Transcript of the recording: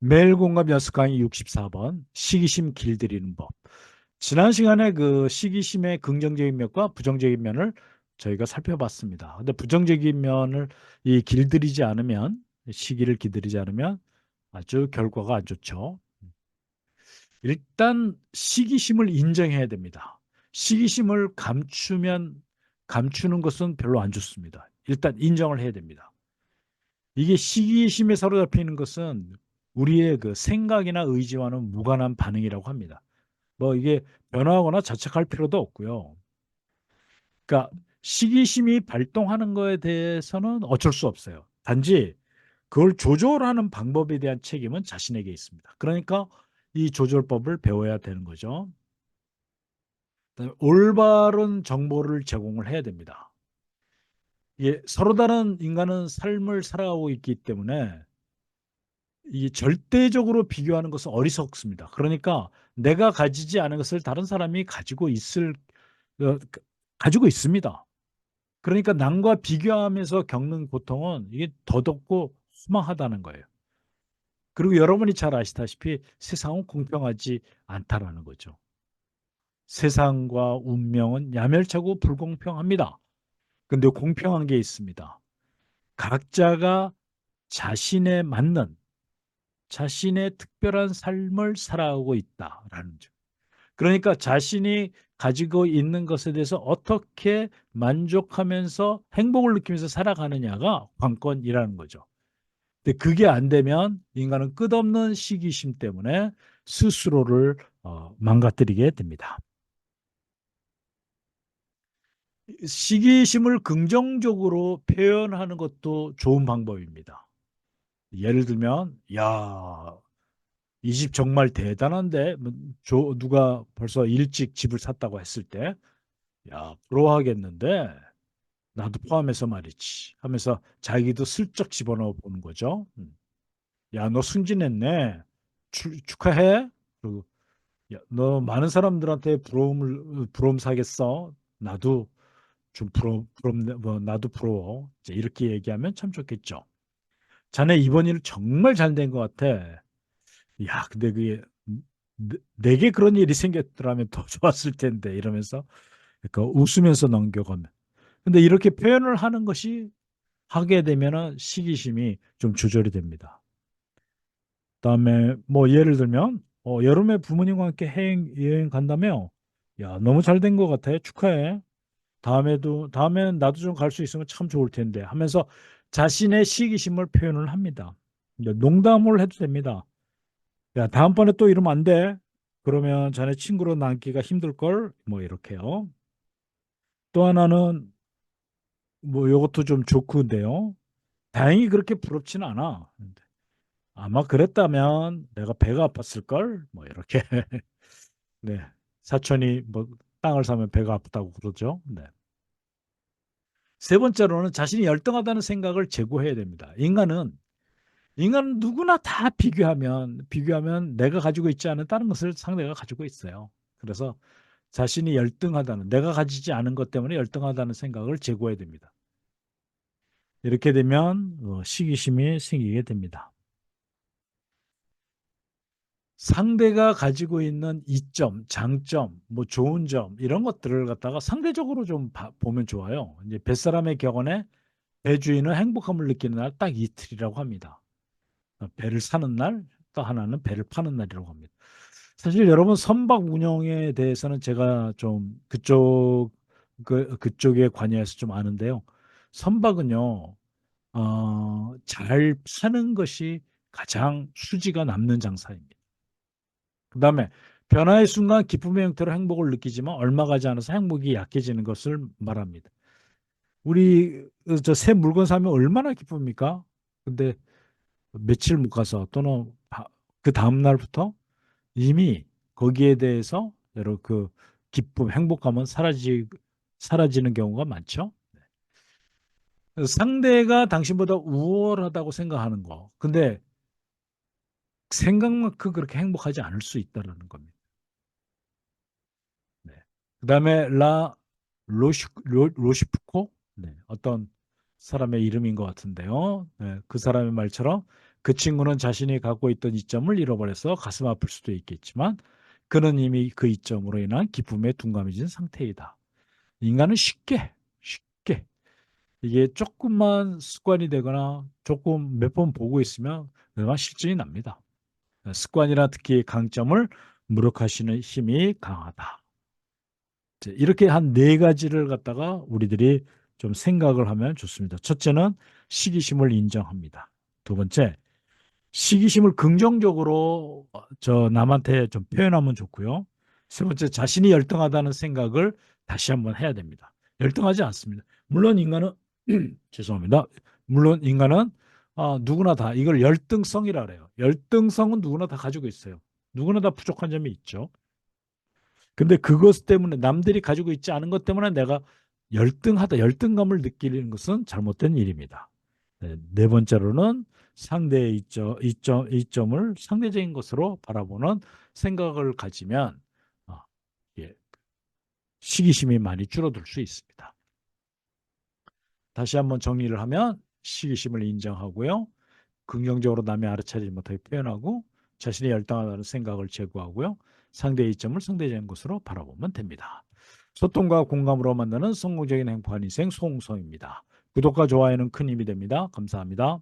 매일 공감 여섯 강의 64번 시기심 길들이는 법. 지난 시간에 그 시기심의 긍정적인 면과 부정적인 면을 저희가 살펴봤습니다. 근데 부정적인 면을 이 길들이지 않으면 시기를 길들이지 않으면 아주 결과가 안 좋죠. 일단 시기심을 인정해야 됩니다. 시기심을 감추는 것은 별로 안 좋습니다. 일단 인정을 해야 됩니다. 이게 시기심에 사로잡히는 것은 우리의 그 생각이나 의지와는 무관한 반응이라고 합니다. 뭐 이게 변화하거나 자책할 필요도 없고요. 그러니까 시기심이 발동하는 거에 대해서는 어쩔 수 없어요. 단지 그걸 조절하는 방법에 대한 책임은 자신에게 있습니다. 그러니까 이 조절법을 배워야 되는 거죠. 그다음에 올바른 정보를 제공을 해야 됩니다. 이게 서로 다른 인간은 삶을 살아가고 있기 때문에 이 절대적으로 비교하는 것은 어리석습니다. 그러니까 내가 가지지 않은 것을 다른 사람이 어, 가지고 있습니다. 그러니까 남과 비교하면서 겪는 고통은 이게 더덥고 허망하다는 거예요. 그리고 여러분이 잘 아시다시피 세상은 공평하지 않다라는 거죠. 세상과 운명은 야멸차고 불공평합니다. 근데 공평한 게 있습니다. 각자가 자신에 맞는 자신의 특별한 삶을 살아가고 있다라는 점. 그러니까 자신이 가지고 있는 것에 대해서 어떻게 만족하면서 행복을 느끼면서 살아가느냐가 관건이라는 거죠. 근데 그게 안 되면 인간은 끝없는 시기심 때문에 스스로를 망가뜨리게 됩니다. 시기심을 긍정적으로 표현하는 것도 좋은 방법입니다. 예를 들면, 야, 이 집 정말 대단한데 뭐, 누가 벌써 일찍 집을 샀다고 했을 때, 야, 부러워하겠는데 나도 포함해서 말이지 하면서 자기도 슬쩍 집어넣어 보는 거죠. 야, 너 승진했네. 축하해. 그리고 야, 너 많은 사람들한테 부러움 사겠어. 나도 좀 뭐 나도 부러워. 이제 이렇게 얘기하면 참 좋겠죠. 자네 이번 일 정말 잘 된 것 같아. 야, 근데 그게 내게 그런 일이 생겼더라면 더 좋았을 텐데 이러면서 그러니까 웃으면서 넘겨가면. 근데 이렇게 표현을 하는 것이 하게 되면은 시기심이 좀 조절이 됩니다. 그다음에 뭐 예를 들면 여름에 부모님과 함께 여행 간다며? 야, 너무 잘 된 것 같아. 축하해. 다음엔 나도 좀 갈 수 있으면 참 좋을 텐데 하면서 자신의 시기심을 표현을 합니다. 이제 농담을 해도 됩니다. 야, 다음번에 또 이러면 안 돼. 그러면 자네 친구로 남기가 힘들걸? 뭐 이렇게요. 또 하나는 뭐 이것도 좀 좋고인데요. 다행히 그렇게 부럽지는 않아. 아마 그랬다면 내가 배가 아팠을걸? 뭐 이렇게. 네. 사촌이 뭐 땅을 사면 배가 아프다고 그러죠. 네. 세 번째로는 자신이 열등하다는 생각을 제고해야 됩니다. 인간은 누구나 다 비교하면 내가 가지고 있지 않은 다른 것을 상대가 가지고 있어요. 그래서 자신이 열등하다는 내가 가지지 않은 것 때문에 열등하다는 생각을 제고해야 됩니다. 이렇게 되면 시기심이 생기게 됩니다. 상대가 가지고 있는 이점, 장점, 뭐 좋은 점 이런 것들을 갖다가 상대적으로 좀 보면 좋아요. 이제 뱃사람의 격언에 배주인은 행복함을 느끼는 날 딱 이틀이라고 합니다. 배를 사는 날, 또 하나는 배를 파는 날이라고 합니다. 사실 여러분 선박 운영에 대해서는 제가 좀 그쪽에 관여해서 좀 아는데요. 선박은요, 잘 파는 것이 가장 수지가 남는 장사입니다. 그다음에 변화의 순간 기쁨의 형태로 행복을 느끼지만 얼마 가지 않아서 행복이 약해지는 것을 말합니다. 우리 저 새 물건 사면 얼마나 기쁩니까? 근데 며칠 못 가서 또는 그 다음 날부터 이미 거기에 대해서 여러 그 기쁨, 행복감은 사라지는 경우가 많죠. 상대가 당신보다 우월하다고 생각하는 거. 근데 생각만큼 그렇게 행복하지 않을 수 있다는 겁니다. 네. 그다음에 로시프코 네. 어떤 사람의 이름인 것 같은데요. 네. 그 사람의 말처럼 그 친구는 자신이 갖고 있던 이점을 잃어버려서 가슴 아플 수도 있겠지만 그는 이미 그 이점으로 인한 기쁨에 둔감해진 상태이다. 인간은 쉽게 이게 조금만 습관이 되거나 조금 몇 번 보고 있으면 그만 실증이 납니다. 습관이나 특히 강점을 무력화시키는 힘이 강하다. 이렇게 한 네 가지를 갖다가 우리들이 좀 생각을 하면 좋습니다. 첫째는 시기심을 인정합니다. 두 번째, 시기심을 긍정적으로 저 남한테 좀 표현하면 좋고요. 세 번째, 자신이 열등하다는 생각을 다시 한번 해야 됩니다. 열등하지 않습니다. 물론 인간은 죄송합니다. 물론 인간은 누구나 다 이걸 열등성이라 그래요. 열등성은 누구나 다 가지고 있어요. 누구나 다 부족한 점이 있죠. 근데 그것 때문에 남들이 가지고 있지 않은 것 때문에 내가 열등하다, 열등감을 느끼는 것은 잘못된 일입니다. 네 번째로는 상대의 이점을 상대적인 것으로 바라보는 생각을 가지면 예, 시기심이 많이 줄어들 수 있습니다. 다시 한번 정리를 하면 시기심을 인정하고요. 긍정적으로 남의 알아차리지 못하게 표현하고 자신의 열등하다는 생각을 제거하고요. 상대의 이점을 상대적인 것으로 바라보면 됩니다. 소통과 공감으로 만나는 성공적인 행복한 인생 송송입니다. 구독과 좋아요는 큰 힘이 됩니다. 감사합니다.